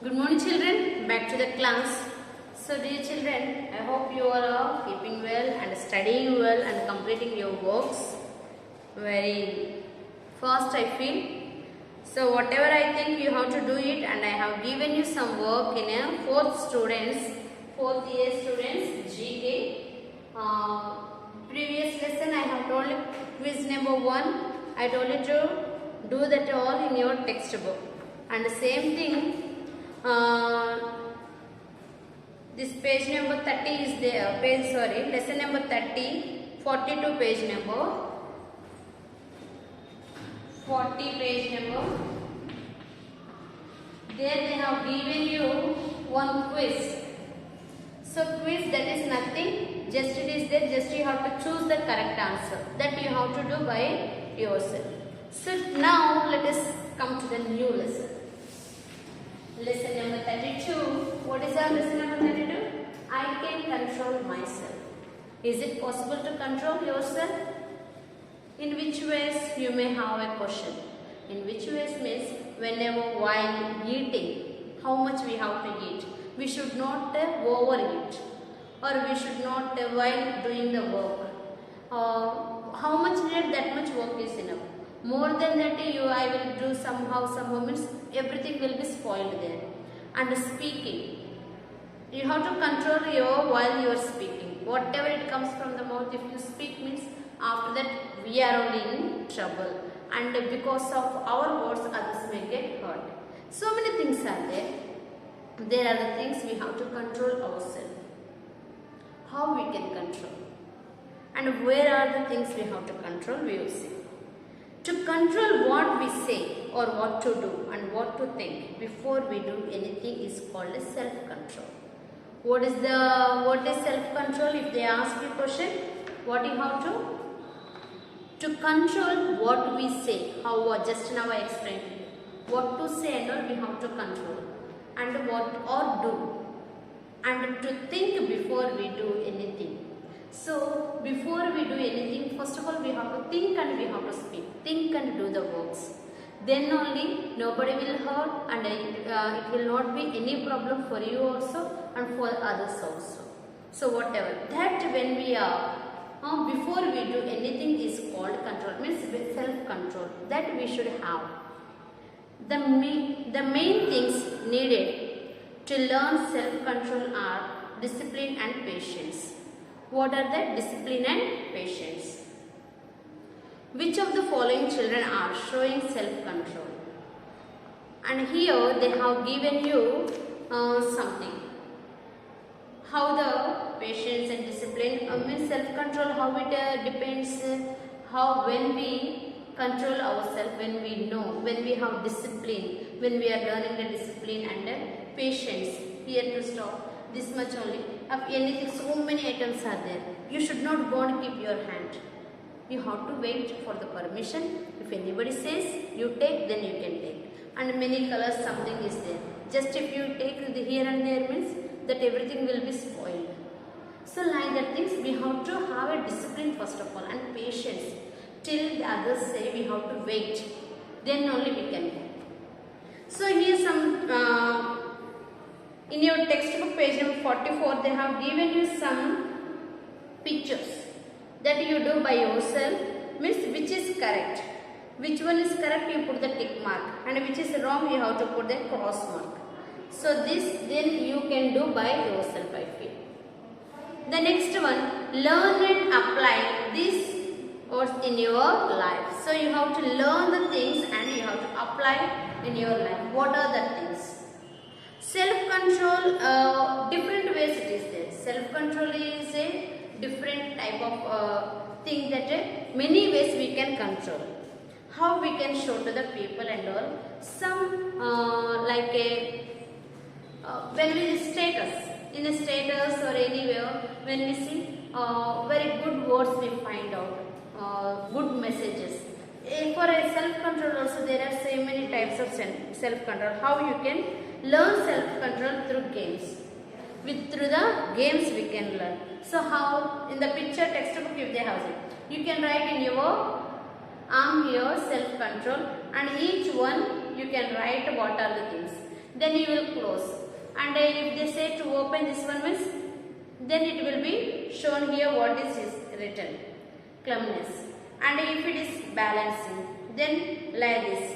Good morning children, back to the class. So dear children, I hope you are all keeping well and studying well and completing your works very fast I feel. So whatever I think you have to do it, and I have given you some work in a 4th year students GK. Previous lesson I have told you quiz number 1. I told you to do that all in your textbook. And the same thing, this page number 30 is there, lesson number 30, 42 page number, 40 page number. There they have given you one quiz. So quiz, that is nothing, just it is there, just you have to choose the correct answer. That you have to do by yourself. So now let us come to the new lesson. Lesson number 32. What is our lesson number 32? I can control myself. Is it possible to control yourself? In which ways you may have a question. In which ways means whenever while eating, how much we have to eat. We should not overeat, or we should not while doing the work. How much needed, that much work is enough. More than that, I will do somehow means everything will be spoiled there. And speaking, you have to control your while you are speaking. Whatever it comes from the mouth, if you speak means after that we are only in trouble. And because of our words, others may get hurt. So many things are there. There are the things we have to control ourselves. How we can control? And where are the things we have to control? We will see. To control what we say or what to do and what to think before we do anything is called as self-control. What is self-control? If they ask you a question, what you have to? To control what we say, just now I explained to you. What to say and all we have to control, and what or do, and to think before we do anything. So before we do anything, first of all we have to think and we have to speak. Think and do the works. Then only nobody will hurt, and it will not be any problem for you also and for others also. So whatever that, when we are before we do anything is called control, means self-control that we should have. The main things needed to learn self-control are discipline and patience. What are the discipline and patience? Which of the following children are showing self-control? And here they have given you something. How the patience and discipline means self-control, how it depends, how when we control ourselves, when we know, when we have discipline, when we are learning the discipline and patience. Here to stop. This much only. If anything, so many items are there. You should not go and keep your hand. You have to wait for the permission. If anybody says you take, then you can take. And many colors, something is there. Just if you take the here and there means that everything will be spoiled. So like that things, we have to have a discipline first of all and patience. Till the others say we have to wait. Then only we can take. So here some... in your textbook page number 44, they have given you some pictures that you do by yourself, means which is correct. Which one is correct, you put the tick mark, and which is wrong, you have to put the cross mark. So this then you can do by yourself, I feel. The next one, learn and apply this words in your life. So you have to learn the things and you have to apply in your life. What are the things? Self-control, different ways it is there. Self-control is a different type of thing that many ways we can control. How we can show to the people and all. Some like when we status, in a status or anywhere, when we see very good words we find out, good messages. For a self-control also there are so many types of self-control. How you can learn self-control through games. Through the games we can learn. So how in the picture textbook if they have it, you can write in your arm here self-control, and each one you can write what are the things. then you will close. And if they say to open this one means, then it will be shown here what is written, calmness. And if it is balancing, then like this.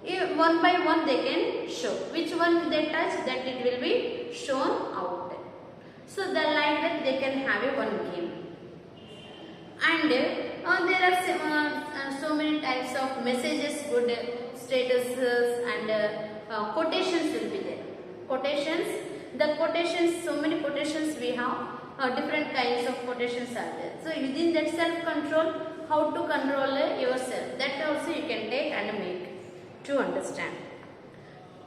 If one by one they can show. Which one they touch, that it will be shown out. So the like that they can have a one game. And there are so many types of messages, good statuses, and quotations will be there. Quotations, the quotations, so many quotations we have, different kinds of quotations are there. So within that self-control, how to control yourself, that also you can take and make to understand.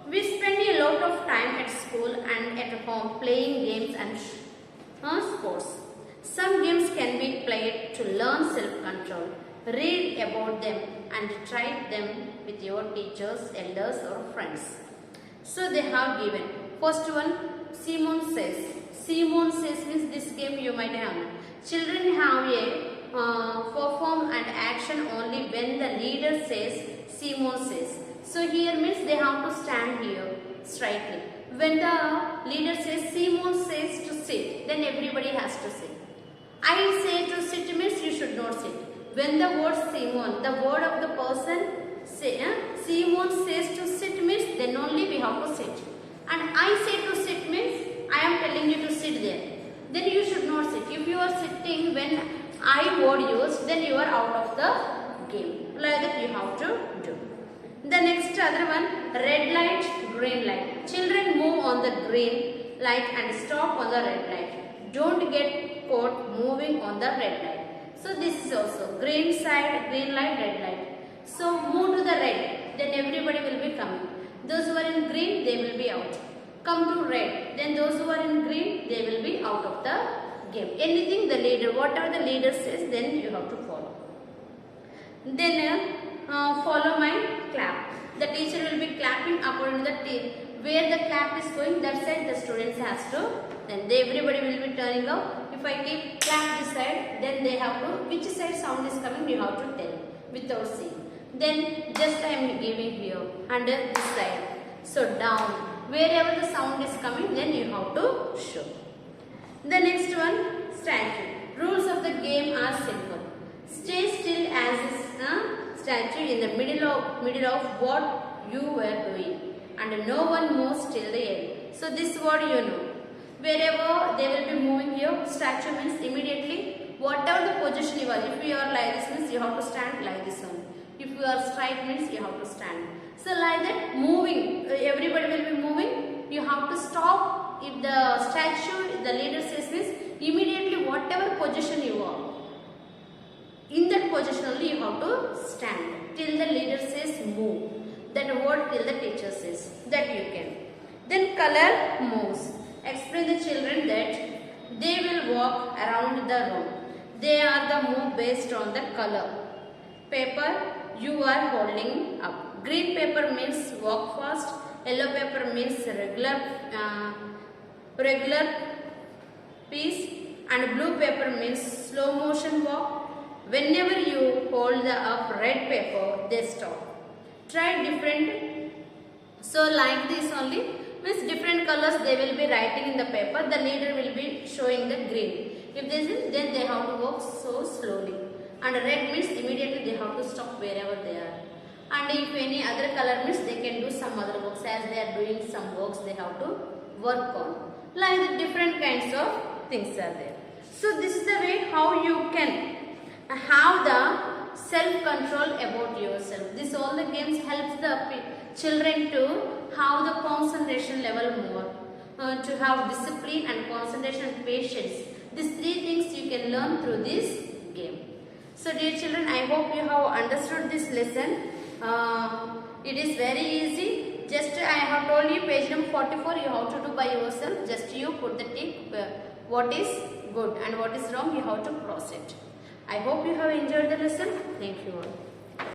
We spend a lot of time at school and at home playing games and sports. Some games can be played to learn self-control. Read about them and try them with your teachers, elders or friends. So they have given. First one, Simon Says. Simon Says means this game you might have. Children have a perform and action only when the leader says Simon Says. So here means they have to stand here straightly. When the leader says Simon says to sit, then everybody has to sit. I say to sit means you should not sit. When the word Simon, the word of the person, say, Simon says to sit means then only we have to sit. And I say to sit means I am telling you to sit there. Then you should not sit. If you are sitting when I word used, then you are out of the game. Like that you have to do. The next other one, red light, green light. Children move on the green light and stop on the red light. Don't get caught moving on the red light. So this is also green side, green light, red light. So move to the red, then everybody will be coming. Those who are in green, they will be out. Come to red, then those who are in green, they will be out of the game. Anything the leader, whatever the leader says, then you have to follow. Then follow my clap. The teacher will be clapping according to the where the clap is going, that side the students has to, then everybody will be turning out. If I keep clap this side, then they have to, which side sound is coming, you have to tell without seeing. Then just I am giving here under this side. So down, wherever the sound is coming, then you have to show. The next one, statue. Rules of the game are simple. Stay still as a statue in the middle of what you were doing, and no one moves till the end. So this word you know. Wherever they will be moving here, statue means immediately whatever the position you are. If you are like this means you have to stand like this one. If you are straight means you have to stand. So like that moving, everybody will be moving. You have to stop. If the statue, the leader says means immediately whatever position you are, in that position only you have to stand till the leader says move. That word till the teacher says, that you can. Then color moves. Explain the children that they will walk around the room. They are the move based on the color. Paper you are holding up. Green paper means walk fast. Yellow paper means regular pace. And blue paper means slow motion walk. Whenever you hold the up red paper, they stop. Try different. So like this only. Means different colors they will be writing in the paper. The leader will be showing the green. If this is, then they have to walk so slowly. And red means immediately they have to stop wherever they are. And if any other color means they can do some other works. As they are doing some works, they have to work on. Like different kinds of things are there. So this is the way how you can have the self-control about yourself. This all the games helps the children to have the concentration level more, to have discipline and concentration and patience. These three things you can learn through this game. So dear children, I hope you have understood this lesson. It is very easy. Just I have told you page number 44 you have to do by yourself. Just you put the tick what is good and what is wrong, you have to cross it. I hope you have enjoyed the lesson. Thank you all.